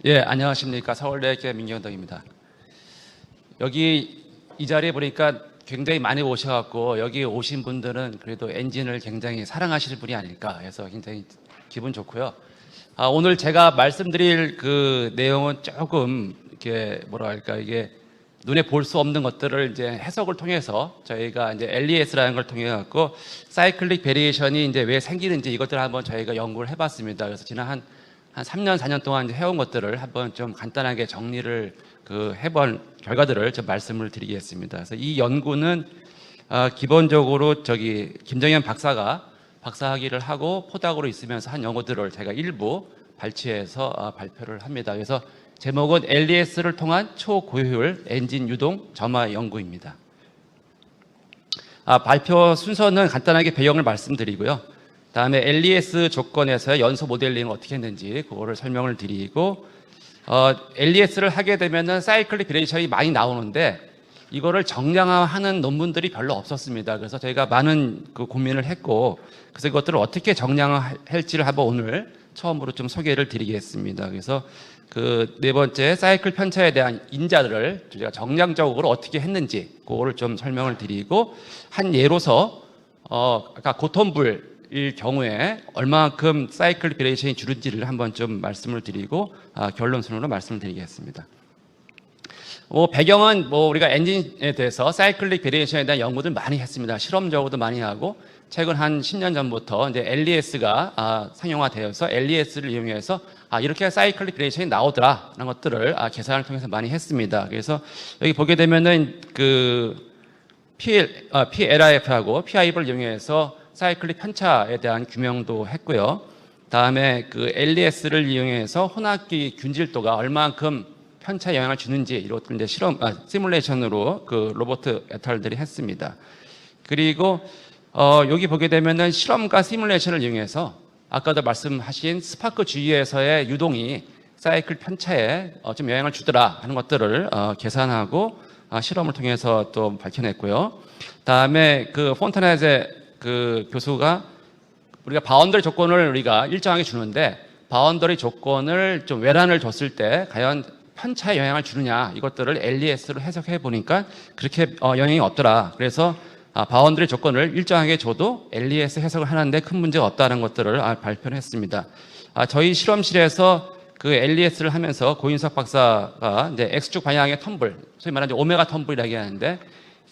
예, 안녕하십니까. 서울대학교 민경덕입니다. 여기 이 자리에 보니까 굉장히 많이 오셔갖고 여기 오신 분들은 그래도 엔진을 굉장히 사랑하시는 분이 아닐까 해서 굉장히 기분 좋고요. 오늘 제가 말씀드릴 그 내용은 조금 이렇게 뭐랄까 이게 눈에 볼 수 없는 것들을 이제 해석을 통해서 저희가 이제 LES라는 걸 통해 갖고 사이클릭 베리에이션이 이제 왜 생기는지 이것들을 한번 저희가 연구를 해봤습니다. 그래서 지난 한 3년, 4년 동안 이제 해온 것들을 한번 좀 간단하게 정리를 해본 결과들을 좀 말씀을 드리겠습니다. 그래서 이 연구는 기본적으로 김정현 박사가 박사학위를 하고 포닥으로 있으면서 한 연구들을 제가 일부 발췌해서 발표를 합니다. 그래서 제목은 LES를 통한 초고효율 엔진 유동 점화 연구입니다. 발표 순서는 간단하게 배경을 말씀드리고요. 다음에 LES 조건에서의 연소 모델링을 어떻게 했는지 그거를 설명을 드리고 LES를 하게 되면은 사이클릭 베리에이션이 많이 나오는데 이거를 정량화하는 논문들이 별로 없었습니다. 그래서 저희가 많은 고민을 했고 그래서 이것들을 어떻게 정량화할지를 한번 오늘 처음으로 좀 소개를 드리겠습니다. 그래서 네 번째 사이클 편차에 대한 인자들을 저희가 정량적으로 어떻게 했는지 그거를 좀 설명을 드리고 한 예로서 아까 고톤불일 경우에 얼마만큼 사이클 베리에이션이 줄은지를 한번 좀 말씀을 드리고 결론순으로 말씀을 드리겠습니다. 배경은 우리가 엔진에 대해서 사이클릭 베리에이션에 대한 연구들 많이 했습니다. 실험적으로도 많이 하고 최근 한 10년 전부터 이제 LES가 상용화되어서 LES를 이용해서 이렇게 사이클릭 베리에이션이 나오더라라는 것들을 계산을 통해서 많이 했습니다. 그래서 여기 보게 되면은 PLIF하고 PIV를 이용해서 사이클릭 편차에 대한 규명도 했고요. 다음에 LES를 이용해서 혼합기 균질도가 얼마만큼 편차에 영향을 주는지 이것들 이제 시뮬레이션으로 로버트 에탈들이 했습니다. 그리고 여기 보게 되면은 실험과 시뮬레이션을 이용해서 아까도 말씀하신 스파크 주위에서의 유동이 사이클 편차에 좀 영향을 주더라 하는 것들을 계산하고 실험을 통해서 또 밝혀냈고요. 다음에 폰타네제 교수가 우리가 바운더리 조건을 우리가 일정하게 주는데 바운더리 조건을 좀 외란을 줬을 때 과연 편차에 영향을 주느냐 이것들을 LES로 해석해 보니까 그렇게 영향이 없더라. 그래서 바운더리 조건을 일정하게 줘도 LES 해석을 하는데 큰 문제가 없다는 것들을 발표를 했습니다. 저희 실험실에서 LES를 하면서 고인석 박사가 이제 X축 방향의 텀블, 소위 말하는 오메가 텀블이라고 하는데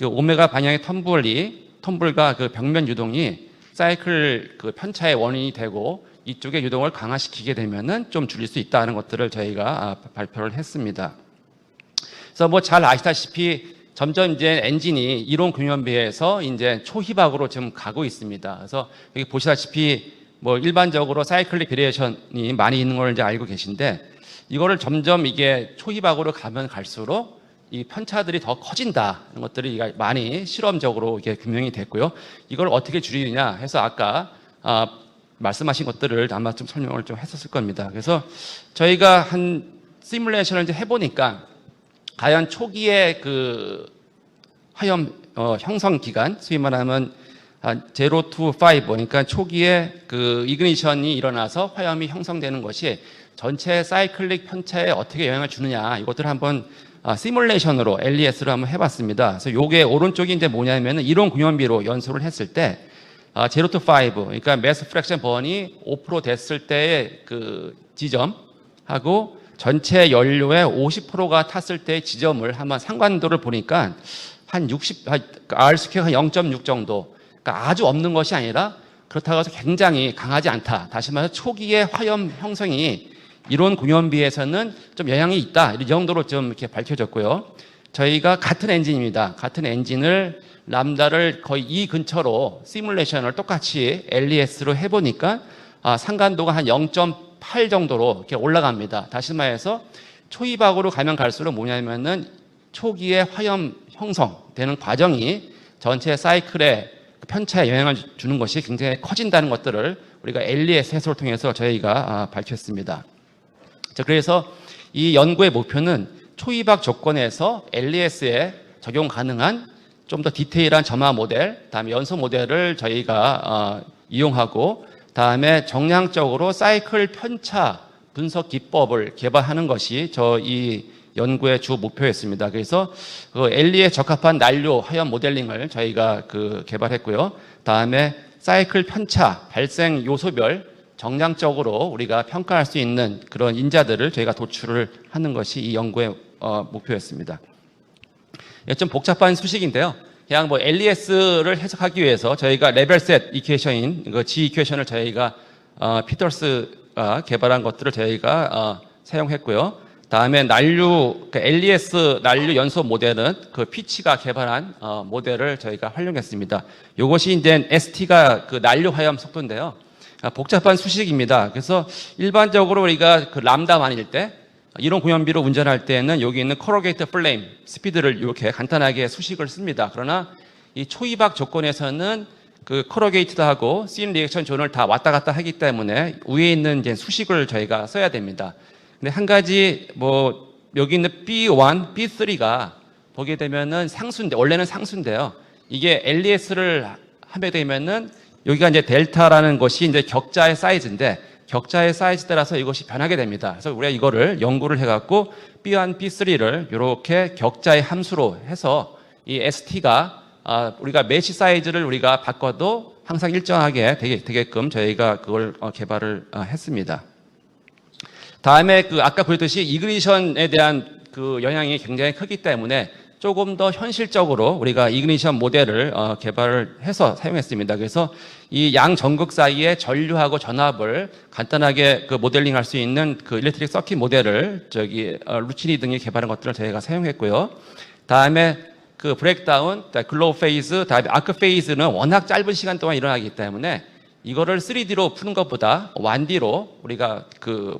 오메가 방향의 텀블과 벽면 유동이 사이클 편차의 원인이 되고 이쪽의 유동을 강화시키게 되면은 좀 줄일 수 있다는 것들을 저희가 발표를 했습니다. 그래서 잘 아시다시피 점점 이제 엔진이 이론 근연비에서 이제 초희박으로 좀 가고 있습니다. 그래서 여기 보시다시피 일반적으로 사이클릭 베리에이션이 많이 있는 걸 이제 알고 계신데 이거를 점점 이게 초희박으로 가면 갈수록 이 편차들이 더 커진다는 것들이 많이 실험적으로 이게 규명이 됐고요. 이걸 어떻게 줄이느냐 해서 아까 말씀하신 것들을 아마 좀 설명을 좀 했었을 겁니다. 그래서 저희가 한 시뮬레이션을 이제 해보니까 과연 초기에 화염 형성 기간, 소위 말하면 0 to 5, 그러니까 초기에 이그니션이 일어나서 화염이 형성되는 것이 전체 사이클릭 편차에 어떻게 영향을 주느냐 이것들을 한번 시뮬레이션으로 LES로 한번 해봤습니다. 그래서 요게 오른쪽이 이제 뭐냐면은 이론 근연비로 연소를 했을 때 0 to 5, 그러니까 매스 프랙션 번이 5% 됐을 때의 지점하고 전체 연료의 50%가 탔을 때의 지점을 한번 상관도를 보니까 한 R 스퀘어 한 0.6 정도, 그러니까 아주 없는 것이 아니라 그렇다고 해서 굉장히 강하지 않다. 다시 말해서 초기의 화염 형성이 이론 근연비에서는 좀 영향이 있다. 이 정도로 좀 이렇게 밝혀졌고요. 저희가 같은 엔진입니다. 같은 엔진을 람다를 거의 이 근처로 시뮬레이션을 똑같이 LES로 해보니까 상관도가 한 0.8 정도로 이렇게 올라갑니다. 다시 말해서 초희박으로 가면 갈수록 뭐냐면은 초기에 화염 형성되는 과정이 전체 사이클의 편차에 영향을 주는 것이 굉장히 커진다는 것들을 우리가 LES 해석을 통해서 저희가 밝혔습니다. 그래서 이 연구의 목표는 초희박 조건에서 LES에 적용 가능한 좀 더 디테일한 점화 모델, 다음에 연소 모델을 저희가 이용하고 다음에 정량적으로 사이클 편차 분석 기법을 개발하는 것이 이 연구의 주 목표였습니다. 그래서 그 LE에 적합한 난류 화염 모델링을 저희가 개발했고요. 다음에 사이클 편차 발생 요소별 정량적으로 우리가 평가할 수 있는 그런 인자들을 저희가 도출을 하는 것이 이 연구의 목표였습니다. 좀 복잡한 수식인데요. 그냥 뭐 LES를 해석하기 위해서 저희가 레벨셋 이퀘이션인 G 이퀘이션을 저희가 피터스가 개발한 것들을 저희가 사용했고요. 다음에 LES 난류 연소 모델은 피치가 개발한 모델을 저희가 활용했습니다. 이것이 이제 ST가 난류 화염 속도인데요. 복잡한 수식입니다. 그래서 일반적으로 우리가 람다만일 때 이론 공연비로 운전할 때는 여기 있는 코로게이트 플레임 스피드를 이렇게 간단하게 수식을 씁니다. 그러나 이 초이박 조건에서는 코로게이트하고 씬 리액션 존을 다 왔다 갔다 하기 때문에 위에 있는 이제 수식을 저희가 써야 됩니다. 근데 한 가지 여기 있는 B1, B3가 보게 되면은 상수인데 원래는 상수인데요. 이게 LES를 하게 되면은 여기가 이제 델타라는 것이 이제 격자의 사이즈인데 격자의 사이즈 따라서 이것이 변하게 됩니다. 그래서 우리가 이거를 연구를 해갖고 B1, B3를 이렇게 격자의 함수로 해서 이 ST가 우리가 메시 사이즈를 우리가 바꿔도 항상 일정하게 되게끔 저희가 그걸 개발을 했습니다. 다음에 아까 보였듯이 이그니션에 대한 영향이 굉장히 크기 때문에 조금 더 현실적으로 우리가 이그니션 모델을 개발을 해서 사용했습니다. 그래서 이 양 전극 사이에 전류하고 전압을 간단하게 모델링 할 수 있는 일렉트릭 서킷 모델을 루치니 등이 개발한 것들을 저희가 사용했고요. 다음에 브레이크다운, 글로우 페이즈, 다음에 아크 페이즈는 워낙 짧은 시간 동안 일어나기 때문에 이거를 3D로 푸는 것보다 1D로 우리가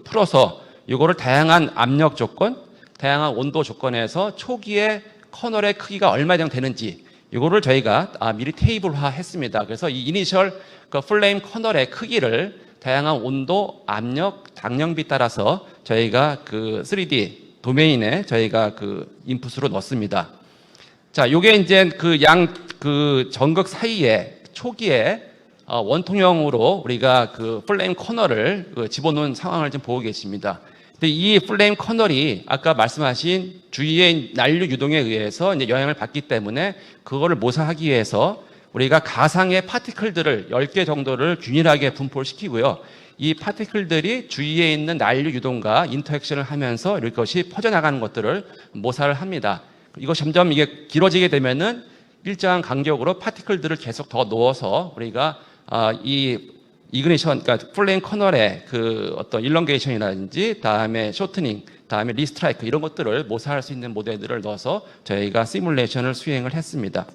풀어서 이거를 다양한 압력 조건, 다양한 온도 조건에서 초기에 커널의 크기가 얼마 정도 되는지 이거를 저희가 미리 테이블화 했습니다. 그래서 이 이니셜 플레임 커널의 크기를 다양한 온도, 압력, 당력비 따라서 저희가 3D 도메인에 저희가 인풋으로 넣습니다. 자, 요게 이제 전극 사이에 초기에 원통형으로 우리가 플레임 커널을 집어넣은 상황을 좀 보고 계십니다. 근데 이 플레임 커널이 아까 말씀하신 주위의 난류 유동에 의해서 이제 영향을 받기 때문에 그거를 모사하기 위해서 우리가 가상의 파티클들을 10개 정도를 균일하게 분포를 시키고요. 이 파티클들이 주위에 있는 난류 유동과 인터액션을 하면서 이것이 퍼져나가는 것들을 모사를 합니다. 이거 점점 이게 길어지게 되면은 일정한 간격으로 파티클들을 계속 더 넣어서 우리가 이그니션, 그러니까 플레임 커널의 어떤 일렁게이션이라든지 다음에 쇼트닝, 다음에 리스트라이크 이런 것들을 모사할 수 있는 모델들을 넣어서 저희가 시뮬레이션을 수행을 했습니다.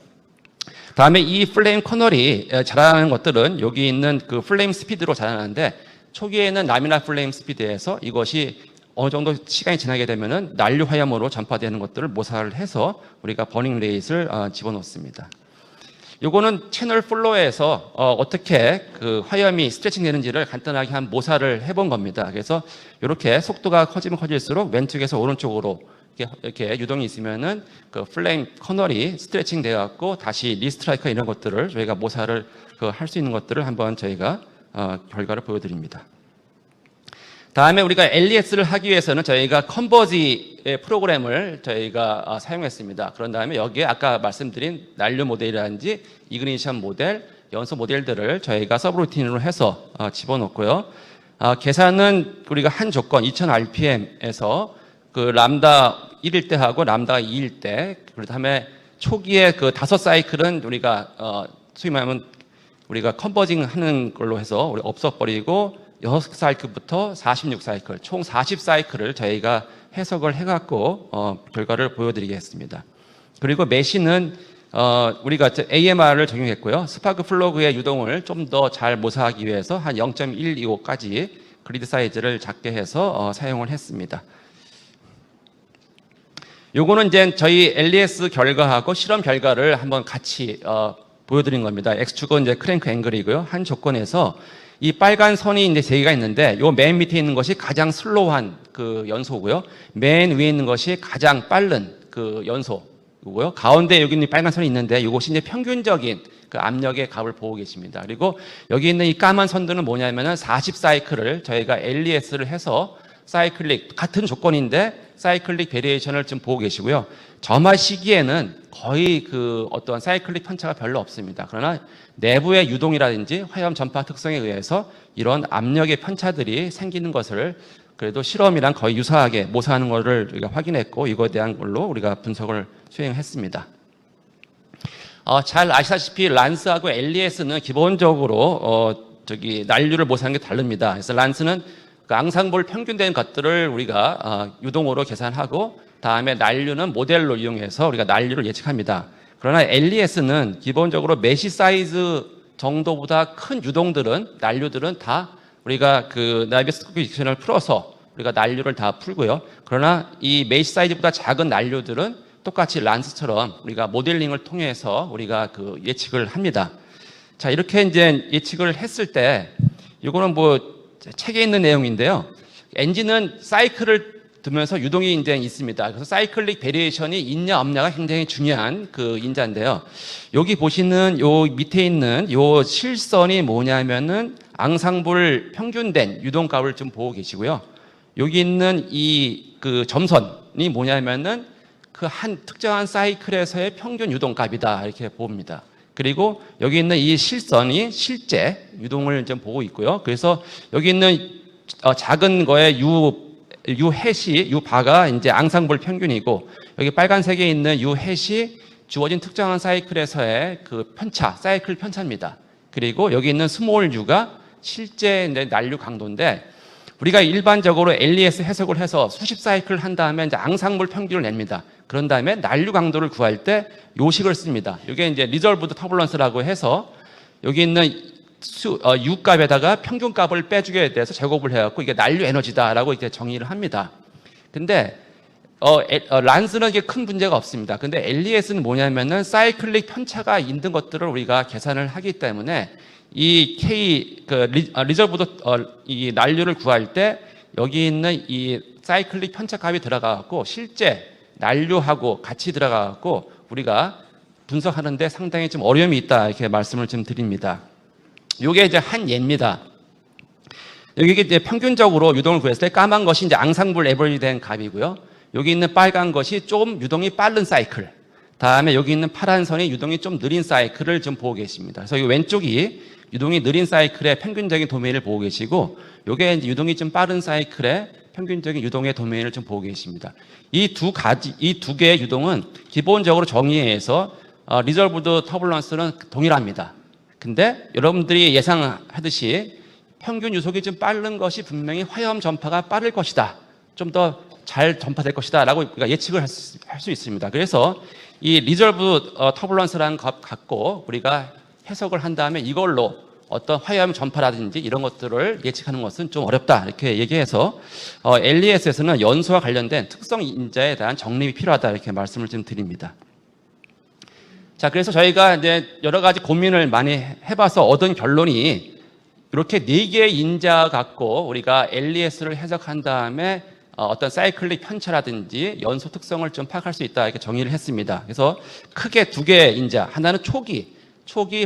다음에 이 플레임 커널이 자라나는 것들은 여기 있는 플레임 스피드로 자라나는데 초기에는 라미나 플레임 스피드에서 이것이 어느 정도 시간이 지나게 되면은 난류 화염으로 전파되는 것들을 모사를 해서 우리가 버닝 레이트를 집어넣습니다. 요거는 채널 플로에서 어떻게 화염이 스트레칭 되는지를 간단하게 한 모사를 해본 겁니다. 그래서 이렇게 속도가 커지면 커질수록 왼쪽에서 오른쪽으로 이렇게 유동이 있으면은 플레임 커널이 스트레칭 되어 갖고 다시 리스트라이커 이런 것들을 저희가 모사를 할 수 있는 것들을 한번 저희가 결과를 보여드립니다. 다음에 우리가 LES를 하기 위해서는 저희가 컨버지의 프로그램을 저희가 사용했습니다. 그런 다음에 여기에 아까 말씀드린 난류 모델이라든지 이그니션 모델, 연소 모델들을 저희가 서브루틴으로 해서 집어넣고요. 계산은 우리가 한 조건 2000rpm에서 람다 1일 때 하고 람다 2일 때, 그 다음에 초기에 5사이클은 우리가 소위 말하면 우리가 컨버징 하는 걸로 해서 우리 없어버리고 6사이클부터 46사이클, 총 40사이클을 저희가 해석을 해갖고 결과를 보여드리겠습니다. 그리고 메시는 우리가 AMR을 적용했고요. 스파크 플러그의 유동을 좀 더 잘 모사하기 위해서 한 0.125까지 그리드 사이즈를 작게 해서 사용을 했습니다. 요거는 이제 저희 LES 결과하고 실험 결과를 한번 같이 보여드린 겁니다. X축은 이제 크랭크 앵글이고요. 한 조건에서 이 빨간 선이 이제 3개가 있는데 요 맨 밑에 있는 것이 가장 슬로우한 연소고요. 맨 위에 있는 것이 가장 빠른 연소고요. 가운데 여기 있는 빨간 선이 있는데 이것이 이제 평균적인 압력의 값을 보고 계십니다. 그리고 여기 있는 이 까만 선들은 뭐냐면은 40사이클을 저희가 LES를 해서 사이클릭 같은 조건인데 사이클릭 베리에이션을 좀 보고 계시고요. 점화 시기에는 거의 그 어떤 사이클릭 편차가 별로 없습니다. 그러나 내부의 유동이라든지 화염 전파 특성에 의해서 이런 압력의 편차들이 생기는 것을 그래도 실험이랑 거의 유사하게 모사하는 것을 우리가 확인했고 이거에 대한 걸로 우리가 분석을 수행했습니다. 잘 아시다시피 란스하고 LES는 기본적으로 난류를 모사하는 게 다릅니다. 그래서 란스는 그 앙상블 평균된 것들을 우리가 유동으로 계산하고 다음에 난류는 모델로 이용해서 우리가 난류를 예측합니다. 그러나 LES는 기본적으로 메시 사이즈 정도보다 큰 유동들은 난류들은 다 우리가 그 나이비스 이퀘이션을 풀어서 우리가 난류를 다 풀고요. 그러나 이 메시 사이즈보다 작은 난류들은 똑같이 란스처럼 우리가 모델링을 통해서 우리가 그 예측을 합니다. 자, 이렇게 이제 예측을 했을 때 이거는 뭐 책에 있는 내용인데요. 엔진은 사이클을 두면서 유동이 이제 있습니다. 그래서 사이클릭 베리에이션이 있냐 없냐가 굉장히 중요한 그 인자인데요. 여기 보시는 요 밑에 있는 요 실선이 뭐냐면은 앙상블 평균된 유동값을 좀 보고 계시고요. 여기 있는 이 그 점선이 뭐냐면은 그 한 특정한 사이클에서의 평균 유동값이다 이렇게 봅니다. 그리고 여기 있는 이 실선이 실제 유동을 좀 보고 있고요. 그래서 여기 있는 작은 거에 유바가 이제 앙상블 평균이고 여기 빨간색에 있는 유햇이 주어진 특정한 사이클에서의 그 편차, 사이클 편차입니다. 그리고 여기 있는 스몰 u가 실제 이제 난류 강도인데 우리가 일반적으로 LES 해석을 해서 수십 사이클 한 다음에 이제 앙상블 평균을 냅니다. 그런 다음에 난류 강도를 구할 때 요식을 씁니다. 이게 이제 리졸브드 터뷸런스라고 해서 여기 있는 U 값에다가 평균 값을 빼주게 돼서 제곱을 해갖고 이게 난류 에너지다라고 이렇게 정의를 합니다. 근데 란스는 이게 큰 문제가 없습니다. 근데 LES는 뭐냐면은 사이클릭 편차가 있는 것들을 우리가 계산을 하기 때문에 이 K 리저브드 이 난류를 구할 때 여기 있는 이 사이클릭 편차 값이 들어가갖고 실제 난류하고 같이 들어가갖고 우리가 분석하는데 상당히 좀 어려움이 있다 이렇게 말씀을 좀 드립니다. 이게 이제 한 예입니다. 여기 이제 평균적으로 유동을 구했을 때 까만 것이 이제 앙상블 에버리지 된 값이고요. 여기 있는 빨간 것이 좀 유동이 빠른 사이클. 다음에 여기 있는 파란 선이 유동이 좀 느린 사이클을 좀 보고 계십니다. 그래서 이 왼쪽이 유동이 느린 사이클의 평균적인 도메인을 보고 계시고, 이게 이제 유동이 좀 빠른 사이클의 평균적인 유동의 도메인을 좀 보고 계십니다. 이 두 개의 유동은 기본적으로 정의해서 리졸브드 터뷸런스는 동일합니다. 근데 여러분들이 예상하듯이 평균 유속이 좀 빠른 것이 분명히 화염 전파가 빠를 것이다. 좀 더 잘 전파될 것이다. 라고 우리가 예측을 할 수 있습니다. 그래서 이 리졸브 터뷸런스라는 것 갖고 우리가 해석을 한 다음에 이걸로 어떤 화염 전파라든지 이런 것들을 예측하는 것은 좀 어렵다. 이렇게 얘기해서 LES에서는 연소와 관련된 특성 인자에 대한 정립이 필요하다. 이렇게 말씀을 좀 드립니다. 자, 그래서 저희가 이제 여러 가지 고민을 많이 해봐서 얻은 결론이 이렇게 4개의 인자 갖고 우리가 LES를 해석한 다음에 어떤 사이클릭 편차라든지 연소 특성을 좀 파악할 수 있다 이렇게 정의를 했습니다. 그래서 크게 2개의 인자, 하나는 초기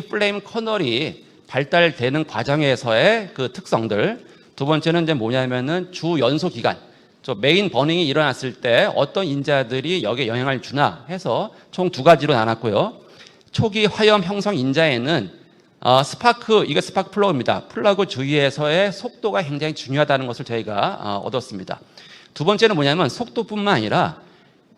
플레임 커널이 발달되는 과정에서의 그 특성들, 두 번째는 이제 뭐냐면은 주 연소 기간, 메인 버닝이 일어났을 때 어떤 인자들이 여기에 영향을 주나 해서 총 2가지로 나눴고요. 초기 화염 형성 인자에는 이게 스파크 플러그입니다. 플러그 주위에서의 속도가 굉장히 중요하다는 것을 저희가 얻었습니다. 두 번째는 뭐냐면 속도뿐만 아니라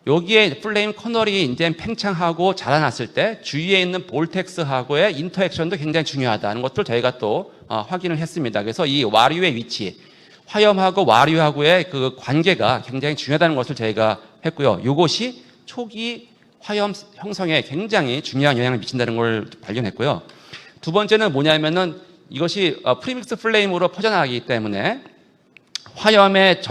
여기에 플레임 커널이 이제 팽창하고 자라났을 때 주위에 있는 볼텍스하고의 인터액션도 굉장히 중요하다는 것들 저희가 또 확인을 했습니다. 그래서 이 와류의 위치, 화염하고 와류하고의 그 관계가 굉장히 중요하다는 것을 저희가 했고요. 이것이 초기 화염 형성에 굉장히 중요한 영향을 미친다는 걸 발견했고요. 두 번째는 뭐냐면은 이것이 프리믹스 플레임으로 퍼져나가기 때문에 화염의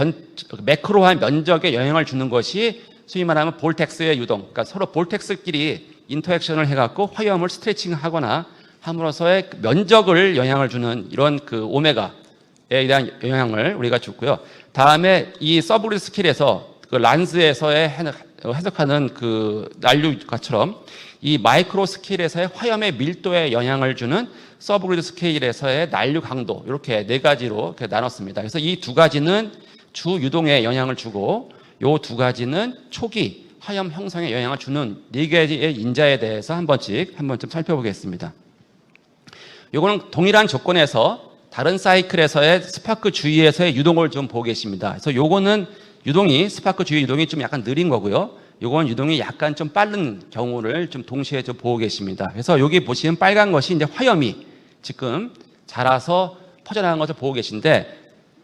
매크로한 면적에 영향을 주는 것이 소위 말하면 볼텍스의 유동, 그러니까 서로 볼텍스끼리 인터액션을 해갖고 화염을 스트레칭하거나 함으로써의 면적을 영향을 주는 이런 그 오메가에 대한 영향을 우리가 줬고요. 다음에 이 서브그리드 스케일에서 그 란스에서의 해석하는 그 난류가처럼 이 마이크로 스케일에서의 화염의 밀도에 영향을 주는 서브그리드 스케일에서의 난류 강도, 이렇게 4가지로 이렇게 나눴습니다. 그래서 이 2가지는 주 유동에 영향을 주고 요 두 가지는 초기 화염 형성에 영향을 주는 네 개의 인자에 대해서 한 번쯤 살펴보겠습니다. 요거는 동일한 조건에서 다른 사이클에서의 스파크 주위에서의 유동을 좀 보고 계십니다. 그래서 요거는 스파크 주위 유동이 좀 약간 느린 거고요. 요건 유동이 약간 좀 빠른 경우를 좀 동시에 좀 보고 계십니다. 그래서 여기 보시면 빨간 것이 이제 화염이 지금 자라서 퍼져나가는 것을 보고 계신데,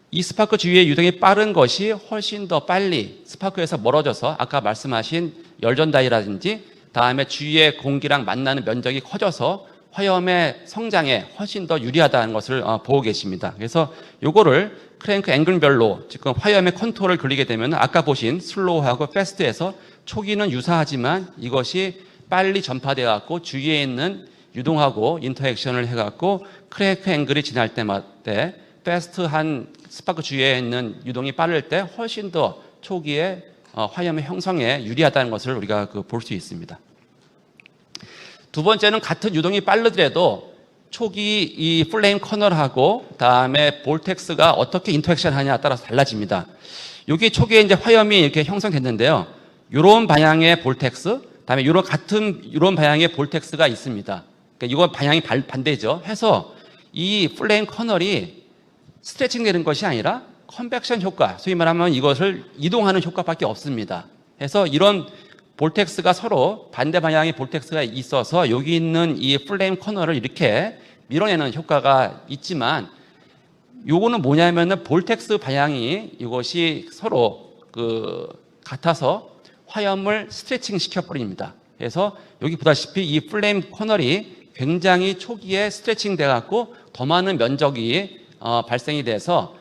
이 스파크 주위의 유동이 빠른 것이 훨씬 더 빨리 스파크에서 멀어져서 아까 말씀하신 열전다이라든지 다음에 주위의 공기랑 만나는 면적이 커져서 화염의 성장에 훨씬 더 유리하다는 것을 보고 계십니다. 그래서 요거를 크랭크 앵글별로 지금 화염의 컨트롤을 그리게 되면 아까 보신 슬로우하고 패스트에서 초기는 유사하지만 이것이 빨리 전파되어 갖고 주위에 있는 유동하고 인터액션을 해갖고 크랭크 앵글이 지날 때마다 패스트한 스파크 주위에 있는 유동이 빠를 때 훨씬 더 초기에 화염의 형성에 유리하다는 것을 우리가 볼 수 있습니다. 두 번째는 같은 유동이 빠르더라도 초기 이 플레임 커널하고 다음에 볼텍스가 어떻게 인터액션 하냐에 따라서 달라집니다. 여기 초기에 이제 화염이 이렇게 형성됐는데요. 이런 방향의 볼텍스, 다음에 이런 방향의 볼텍스가 있습니다. 그러니까 이건 방향이 반대죠. 해서 이 플레임 커널이 스트레칭 되는 것이 아니라 컨벡션 효과, 소위 말하면 이것을 이동하는 효과밖에 없습니다. 그래서 이런 볼텍스가 서로 반대 방향의 볼텍스가 있어서 여기 있는 이 플레임 커널을 이렇게 밀어내는 효과가 있지만, 요거는 뭐냐면은 볼텍스 방향이 이것이 서로 같아서 화염을 스트레칭 시켜버립니다. 그래서 여기 보다시피 이 플레임 커널이 굉장히 초기에 스트레칭 돼갖고 더 많은 면적이 발생이 돼서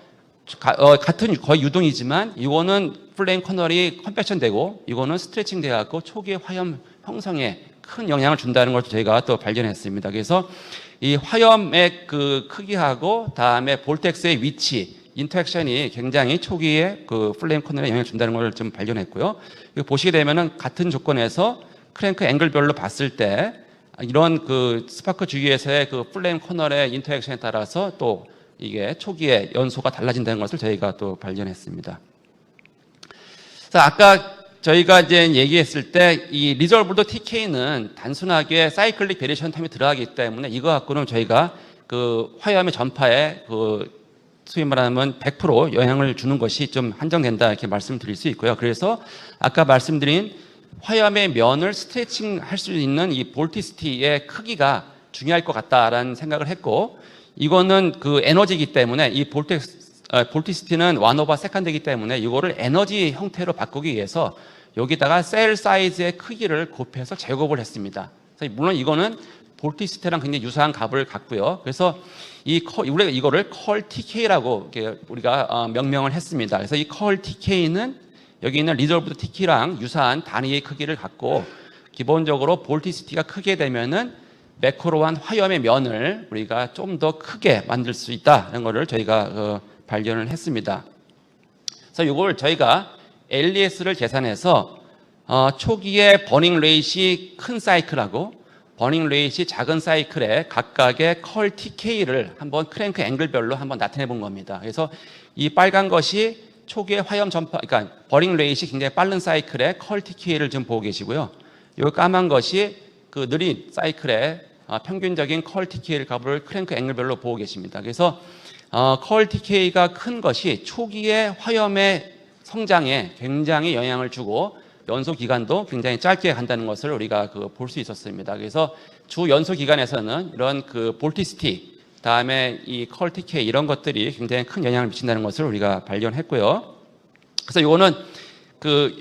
같은 거의 유동이지만 이거는 플레임 커널이 컨벡션 되고 이거는 스트레칭 돼갖고 초기의 화염 형성에 큰 영향을 준다는 걸 저희가 또 발견했습니다. 그래서 이 화염의 크기하고 다음에 볼텍스의 위치, 인터액션이 굉장히 초기에 플레임 커널에 영향을 준다는 걸 좀 발견했고요. 이거 보시게 되면은 같은 조건에서 크랭크 앵글별로 봤을 때 이런 스파크 주위에서의 플레임 커널의 인터액션에 따라서 또 이게 초기에 연소가 달라진다는 것을 저희가 또 발견했습니다. 그래서 아까 저희가 이제 얘기했을 때 이 리졸브드 TK는 단순하게 사이클릭 베리에이션 텀이 들어가기 때문에 이거 갖고는 저희가 화염의 전파에 소위 말하면 100% 영향을 주는 것이 좀 한정된다 이렇게 말씀드릴 수 있고요. 그래서 아까 말씀드린 화염의 면을 스트레칭 할 수 있는 이 볼티시티의 크기가 중요할 것 같다라는 생각을 했고, 이거는 에너지이기 때문에 이 볼티시티는 1/2이기 때문에 이거를 에너지 형태로 바꾸기 위해서 여기다가 셀 사이즈의 크기를 곱해서 제곱을 했습니다. 그래서 물론 이거는 볼티시티랑 굉장히 유사한 값을 갖고요. 그래서 우리가 이거를 컬 TK라고 우리가 명명을 했습니다. 그래서 이 컬 TK는 여기 있는 리졸브드 TK랑 유사한 단위의 크기를 갖고, 기본적으로 볼티시티가 크게 되면은 매크로한 화염의 면을 우리가 좀 더 크게 만들 수 있다는 것을 저희가 발견을 했습니다. 그래서 이걸 저희가 LES를 계산해서 초기에 버닝 레이트이 큰 사이클하고 버닝 레이트이 작은 사이클에 각각의 컬 TK를 한번 크랭크 앵글별로 한번 나타내 본 겁니다. 그래서 이 빨간 것이 초기의 화염 전파, 그러니까 버닝 레이트이 굉장히 빠른 사이클의 컬 TK를 지금 보고 계시고요. 이 까만 것이 느린 사이클의 평균적인 컬 TK를 값을 크랭크 앵글별로 보고 계십니다. 그래서 컬 TK가 큰 것이 초기의 화염의 성장에 굉장히 영향을 주고 연소 기간도 굉장히 짧게 간다는 것을 우리가 볼 수 있었습니다. 그래서 주 연소 기간에서는 이런 볼티시티, 다음에 이 컬 TK 이런 것들이 굉장히 큰 영향을 미친다는 것을 우리가 발견했고요. 그래서 이거는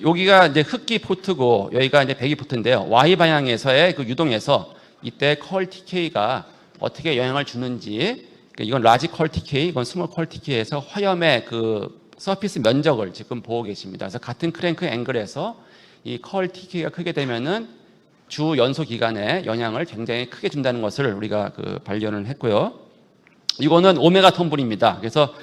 여기가 이제 흑기 포트고 여기가 이제 백이 포트인데요. Y 방향에서의 유동에서 이때 컬 TK가 어떻게 영향을 주는지, 이건 라지 컬 TK, 이건 스몰 컬 TK에서 화염의 서피스 면적을 지금 보고 계십니다. 그래서 같은 크랭크 앵글에서 이 컬 TK가 크게 되면은 주 연소 기간에 영향을 굉장히 크게 준다는 것을 우리가 발견을 했고요. 이거는 오메가 텀블입니다. 그래서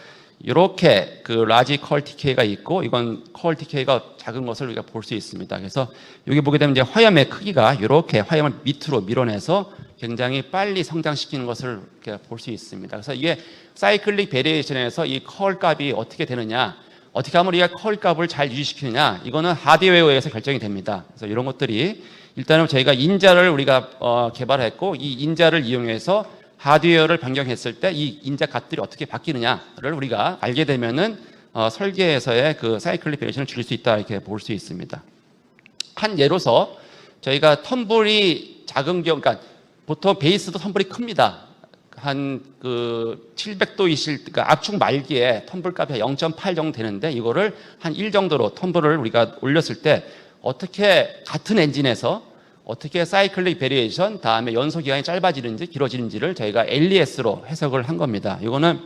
이렇게 라지 컬 TK가 있고 이건 컬 TK가 작은 것을 우리가 볼 수 있습니다. 그래서 여기 보게 되면 이제 화염의 크기가 이렇게 화염을 밑으로 밀어내서 굉장히 빨리 성장시키는 것을 이렇게 볼 수 있습니다. 그래서 이게 사이클릭 베리에이션에서 이 컬 값이 어떻게 되느냐, 어떻게 하면 우리가 컬 값을 잘 유지시키느냐, 이거는 하드웨어에 의해서 결정이 됩니다. 그래서 이런 것들이 일단은 저희가 인자를 우리가 개발했고, 이 인자를 이용해서 하드웨어를 변경했을 때 이 인자 값들이 어떻게 바뀌느냐를 우리가 알게 되면은 설계에서의 그 사이클릭 베리에이션을 줄일 수 있다, 이렇게 볼 수 있습니다. 한 예로서 저희가 텀블이 작은 경우, 그러니까 보통 베이스도 텀블이 큽니다. 한 그 700도이실, 그러니까 압축 말기에 텀블 값이 0.8 정도 되는데, 이거를 한 1 정도로 텀블을 우리가 올렸을 때 어떻게 같은 엔진에서 어떻게 사이클릭 베리에이션, 다음에 연소 기간이 짧아지는지 길어지는지를 저희가 LES로 해석을 한 겁니다. 이거는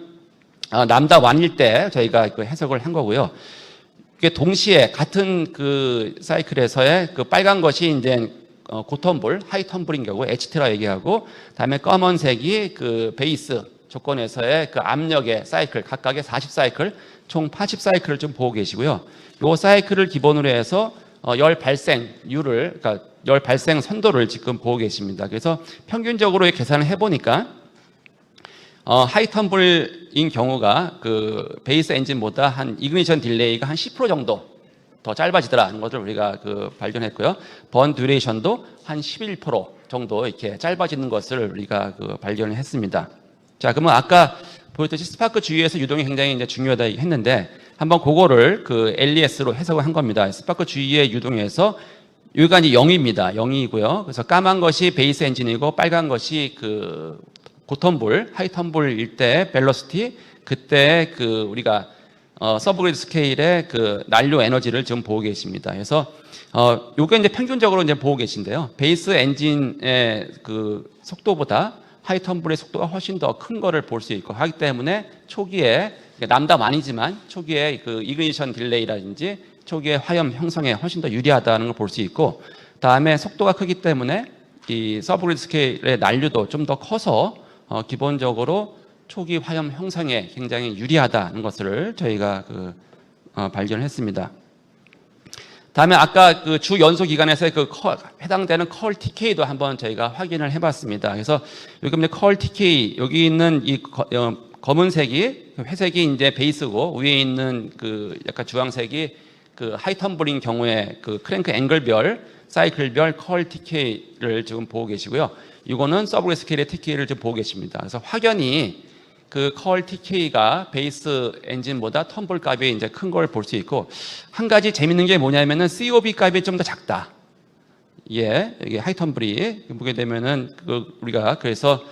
람다 1일 때 저희가 그 해석을 한 거고요. 이게 동시에 같은 그 사이클에서의 그 빨간 것이 이제 고텀블, 하이텀블인 경우 HT라 얘기하고, 다음에 검은색이 그 베이스 조건에서의 그 압력의 사이클, 각각의 40사이클, 총 80사이클을 좀 보고 계시고요. 이 사이클을 기본으로 해서 열 발생률을, 그러니까 열 발생 선도를 지금 보고 계십니다. 그래서 평균적으로 계산을 해보니까 하이텀블인 경우가 그 베이스 엔진보다 한 이그니션 딜레이가 한 10% 정도 더 짧아지더라는 것을 우리가 그 발견했고요. 번 듀레이션도 한 11% 정도 이렇게 짧아지는 것을 우리가 그 발견을 했습니다. 자, 그러면 아까 보였듯이 스파크 주위에서 유동이 굉장히 이제 중요하다 했는데, 한번 그거를 그 LES로 해석을 한 겁니다. 스파크 주위의 유동에서 여기가 이제 0입니다. 0이고요. 그래서 까만 것이 베이스 엔진이고 빨간 것이 그 고텀블, 하이텀블일 때 벨로시티, 그때 그 우리가 서브그리드 스케일의 그 난료 에너지를 지금 보고 계십니다. 그래서 요게 이제 평균적으로 이제 보고 계신데요. 베이스 엔진의 그 속도보다 하이텀블의 속도가 훨씬 더 큰 거를 볼 수 있고 하기 때문에 초기에 람다 많이지만 초기에 그 이그니션 딜레이라든지 초기에 화염 형성에 훨씬 더 유리하다는 걸 볼 수 있고, 다음에 속도가 크기 때문에 이 서브그리드 스케일의 난류도 좀 더 커서 기본적으로 초기 화염 형성에 굉장히 유리하다는 것을 저희가 발견했습니다. 다음에 아까 그 주 연소 기간에서 해당되는 컬 TK도 한번 저희가 확인을 해봤습니다. 그래서 여기 이제 컬 TK, 여기 있는 이 검은색이, 회색이 이제 베이스고, 위에 있는 그 약간 주황색이 그 하이텀블인 경우에 그 크랭크 앵글별, 사이클별 컬 TK를 지금 보고 계시고요. 이거는 서브그리드 스케일의 TK를 지금 보고 계십니다. 그래서 확연히 그 컬 TK가 베이스 엔진보다 텀블 값이 이제 큰 걸 볼 수 있고, 한 가지 재밌는 게 뭐냐면은 COB 값이 좀 더 작다. 예, 여기 하이텀블이 보게 되면은 우리가 그래서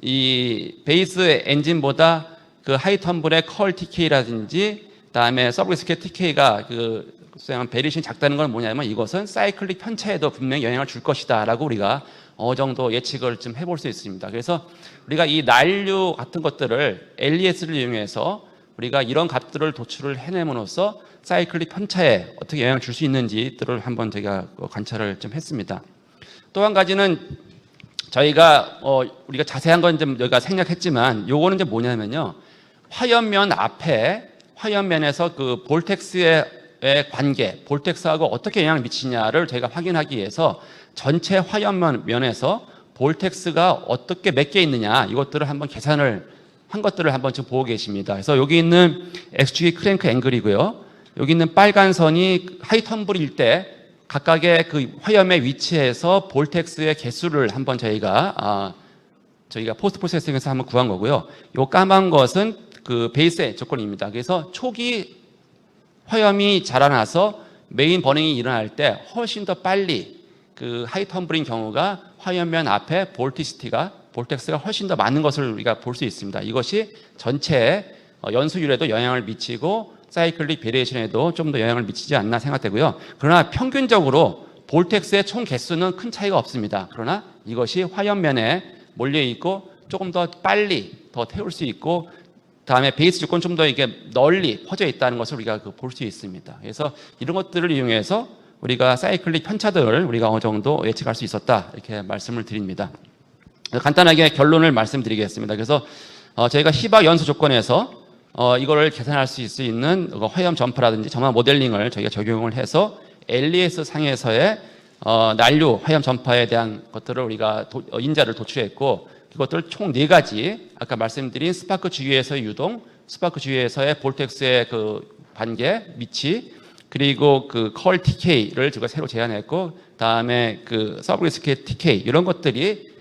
이 베이스 엔진보다 그 하이텀블의 컬 TK라든지 다음에 서브그리드 스케일 TK가 그 베리에이션이 작다는 건 뭐냐면, 이것은 사이클릭 편차에도 분명히 영향을 줄 것이다라고 우리가 어느 정도 예측을 좀 해볼 수 있습니다. 그래서 우리가 이 난류 같은 것들을 LES를 이용해서 우리가 이런 값들을 도출을 해냄으로써 사이클릭 편차에 어떻게 영향을 줄 수 있는지들을 한번 제가 관찰을 좀 했습니다. 또 한 가지는 저희가 우리가 자세한 건 좀 여기가 생략했지만, 요거는 이제 뭐냐면요, 화염면 앞에 화염면에서 그 볼텍스의 관계, 볼텍스하고 어떻게 영향을 미치냐를 저희가 확인하기 위해서 전체 화염면에서 볼텍스가 어떻게 몇 개 있느냐, 이것들을 한번 계산을 한 것들을 한번 지금 보고 계십니다. 그래서 여기 있는 XG 크랭크 앵글이고요. 여기 있는 빨간 선이 하이텀블일 때 각각의 그 화염의 위치에서 볼텍스의 개수를 한번 저희가 포스트 프로세싱에서 한번 구한 거고요. 요 까만 것은 그 베이스의 조건입니다. 그래서 초기 화염이 자라나서 메인 버닝이 일어날 때 훨씬 더 빨리 그 하이텀블인 경우가 화염면 앞에 볼텍스가 훨씬 더 많은 것을 우리가 볼 수 있습니다. 이것이 전체 연소율에도 영향을 미치고 사이클릭 베리에이션에도 좀 더 영향을 미치지 않나 생각되고요. 그러나 평균적으로 볼텍스의 총 개수는 큰 차이가 없습니다. 그러나 이것이 화염면에 몰려 있고 조금 더 빨리 더 태울 수 있고, 다음에 베이스 조건 좀 더 이게 널리 퍼져 있다는 것을 우리가 볼 수 있습니다. 그래서 이런 것들을 이용해서 우리가 사이클릭 편차들을 우리가 어느 정도 예측할 수 있었다, 이렇게 말씀을 드립니다. 간단하게 결론을 말씀드리겠습니다. 그래서 저희가 희박 연소 조건에서 이거를 계산할 수 있는 화염 점프라든지 점화 모델링을 저희가 적용을 해서 LES 상에서의 난류 화염 점파에 대한 것들을 우리가 인자를 도출했고, 그것들 총 4가지, 아까 말씀드린 스파크 주위에서의 유동, 스파크 주위에서의 볼텍스의 그 반개, 위치, 그리고 그 컬 TK를 제가 새로 제안했고, 다음에 그 서브리스크 TK 이런 것들이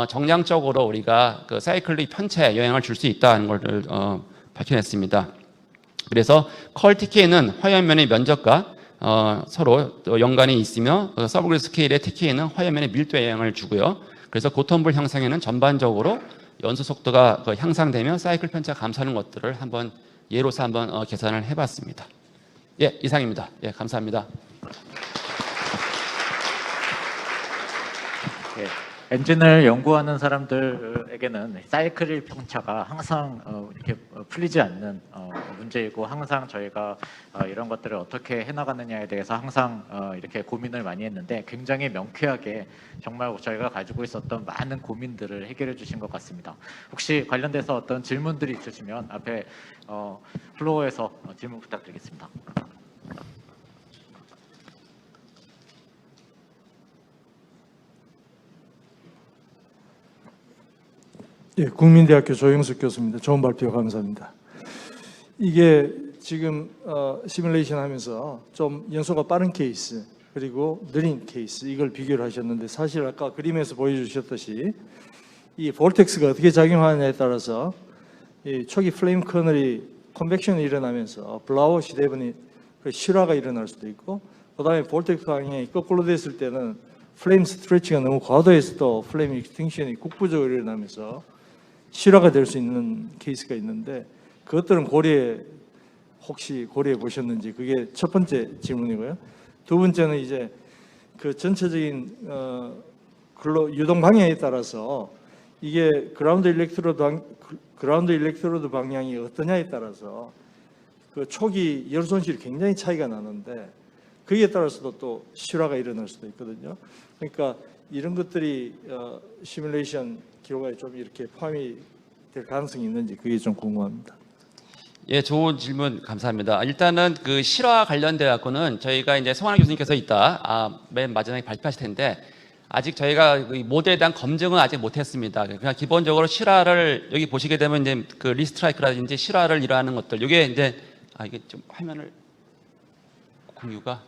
정량적으로 우리가 그 사이클릭 편차에 영향을 줄 수 있다는 것을 밝혀냈습니다. 그래서 컬 TK는 화염면의 면적과 서로 연관이 있으며 서브그리드 스케일의 TK는 화염면의 밀도에 영향을 주고요. 그래서 고톤불 형상에는 전반적으로 연소 속도가 향상되며 사이클 편차 감소하는 것들을 한번 예로서 한번 계산을 해봤습니다. 예, 이상입니다. 예, 감사합니다. 예, 엔진을 연구하는 사람들에게는 사이클 편차가 항상 이렇게 풀리지 않는 문제이고, 항상 저희가 이런 것들을 어떻게 해나가느냐에 대해서 항상 이렇게 고민을 많이 했는데, 굉장히 명쾌하게 정말 저희가 가지고 있었던 많은 고민들을 해결해 주신 것 같습니다. 혹시 관련돼서 어떤 질문들이 있으시면 앞에 플로어에서 질문 부탁드리겠습니다. 예, 국민대학교 조영숙 교수입니다. 좋은 발표 감사합니다. 이게 지금 시뮬레이션 하면서 좀 연소가 빠른 케이스 그리고 느린 케이스 이걸 비교를 하셨는데, 사실 아까 그림에서 보여주셨듯이 이 볼텍스가 어떻게 작용하느냐에 따라서 이 초기 플레임 커널이 컨벡션이 일어나면서 블라우아웃이 되버니 실화가 일어날 수도 있고, 그 다음에 볼텍스 방향이 거꾸로 됐을 때는 플레임 스트레치가 너무 과도해서 또 플레임 익스팅션이 국부적으로 일어나면서 실화가 될 수 있는 케이스가 있는데, 그것들은 혹시 고려해 보셨는지, 그게 첫 번째 질문이고요. 두 번째는 이제 그 전체적인 유동 방향에 따라서 이게 그라운드 일렉트로드 방향이 어떠냐에 따라서 그 초기 열 손실이 굉장히 차이가 나는데, 거기에 따라서도 또 실화가 일어날 수도 있거든요. 그러니까 이런 것들이 시뮬레이션 기록에 좀 이렇게 포함이 될 가능성이 있는지, 그게 좀 궁금합니다. 예, 좋은 질문 감사합니다. 일단은 그 실화 관련돼 갖고는 저희가 이제 송환 교수님께서 이따 맨 마지막에 발표하실 텐데, 아직 저희가 이 모델에 대한 검증은 아직 못했습니다. 그냥 기본적으로 실화를 여기 보시게 되면 이제 그 리스트라이크라든지 실화를 이러하는 것들, 이게 이제 이게 좀 화면을 공유가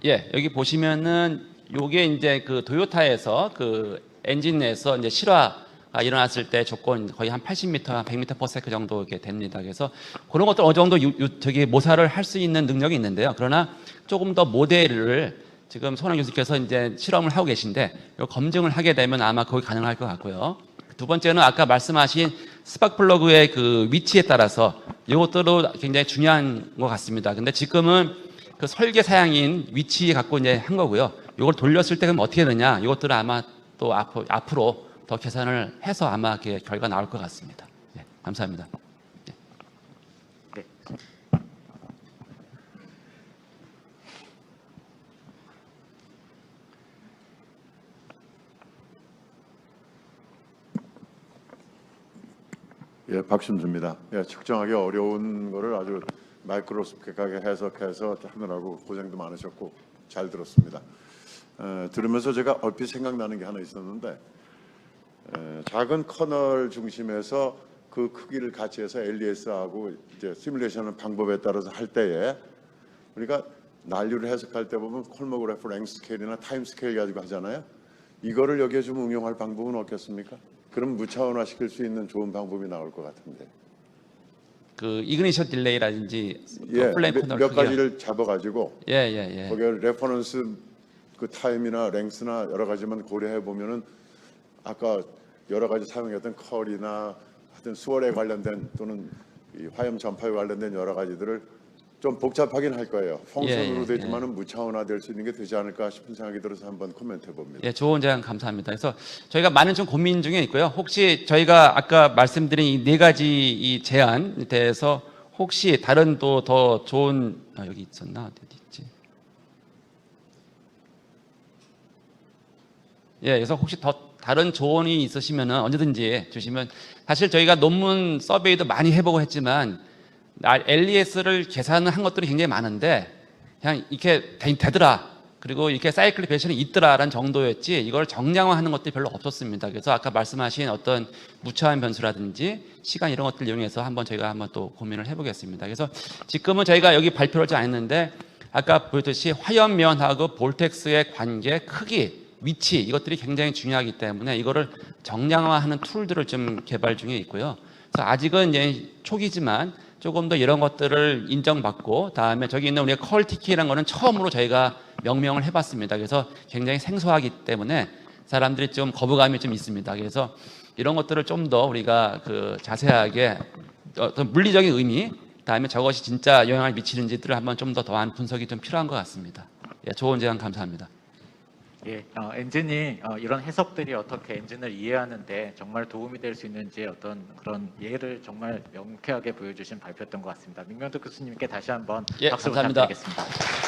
예, 여기 보시면은 요게 이제 그 토요타에서 그 엔진 내에서 이제 실화가 일어났을 때 조건 거의 한 80m, 한 100m/s 정도 이렇게 됩니다. 그래서 그런 것들 어느 정도 저기 모사를 할 수 있는 능력이 있는데요. 그러나 조금 더 모델을 지금 손환 교수께서 이제 실험을 하고 계신데, 요 검증을 하게 되면 아마 거기 가능할 것 같고요. 두 번째는 아까 말씀하신 스파크 플러그의 그 위치에 따라서 이것도 굉장히 중요한 것 같습니다. 근데 지금은 그 설계 사양인 위치 갖고 이제 한 거고요. 이걸 돌렸을 때 그럼 어떻게 되냐? 이것들은 아마 또 앞으로 더 계산을 해서 아마 결과 나올 것 같습니다. 네, 감사합니다. 네. 네. 예, 박심수입니다. 예, 측정하기 어려운 거를 아주 마이크로스코픽하게 해석해서 하느라고 고생도 많으셨고 잘 들었습니다. 들으면서 제가 얼핏 생각나는 게 하나 있었는데, 작은 커널 중심에서 그 크기를 같이 해서 LES하고 이제 시뮬레이션 방법에 따라서 할 때에 우리가 난류를 해석할 때 보면 콜모그래프 랭스 스케일이나 타임 스케일 가지고 하잖아요. 이거를 여기에 좀 응용할 방법은 없겠습니까? 그럼 무차원화 시킬 수 있는 좋은 방법이 나올 것 같은데. 그 이그니션 딜레이라든지 예, 플레임 코너 몇 가지를 잡아가지고 예. 거기에 레퍼런스 그 타임이나 랭스나 여러 가지만 고려해 보면은 아까 여러 가지 사용했던 컬이나 하여튼 수월에 관련된 또는 이 화염 전파에 관련된 여러 가지들을 좀 복잡하긴 할 거예요. 펑션으로 되지만은 무차원화 될 수 있는 게 되지 않을까 싶은 생각이 들어서 한번 코멘트해 봅니다. 예, 좋은 제안 감사합니다. 그래서 저희가 많은 좀 고민 중에 있고요. 혹시 저희가 아까 말씀드린 이 네 가지 이 제안에 대해서 혹시 다른 또 더 좋은 여기 있었나 어디 있지? 예, 그래서 혹시 더 다른 조언이 있으시면은 언제든지 주시면, 사실 저희가 논문 서베이도 많이 해보고 했지만 LES를 계산을 한 것들이 굉장히 많은데 그냥 이렇게 되더라. 그리고 이렇게 사이클릭 배션이 있더라라는 정도였지 이걸 정량화하는 것들이 별로 없었습니다. 그래서 아까 말씀하신 어떤 무차원 변수라든지 시간 이런 것들 이용해서 저희가 한번 또 고민을 해보겠습니다. 그래서 지금은 저희가 여기 발표를 하지 않았는데 아까 보였듯이 화염면하고 볼텍스의 관계, 크기, 위치 이것들이 굉장히 중요하기 때문에 이거를 정량화하는 툴들을 좀 개발 중에 있고요. 그래서 아직은 이제 초기지만 조금 더 이런 것들을 인정받고 다음에 저기 있는 우리가 퀄티키라는 거는 처음으로 저희가 명명을 해봤습니다. 그래서 굉장히 생소하기 때문에 사람들이 좀 거부감이 좀 있습니다. 그래서 이런 것들을 좀 더 우리가 그 자세하게 어떤 물리적인 의미, 다음에 저것이 진짜 영향을 미치는지들을 한번 좀 더 더한 분석이 좀 필요한 것 같습니다. 예, 좋은 제안 감사합니다. 예, 엔진이 이런 해석들이 어떻게 엔진을 이해하는데 정말 도움이 될 수 있는지 어떤 그런 예를 정말 명쾌하게 보여주신 발표였던 것 같습니다. 민명도 교수님께 다시 한번 예, 박수 감사합니다. 부탁드리겠습니다.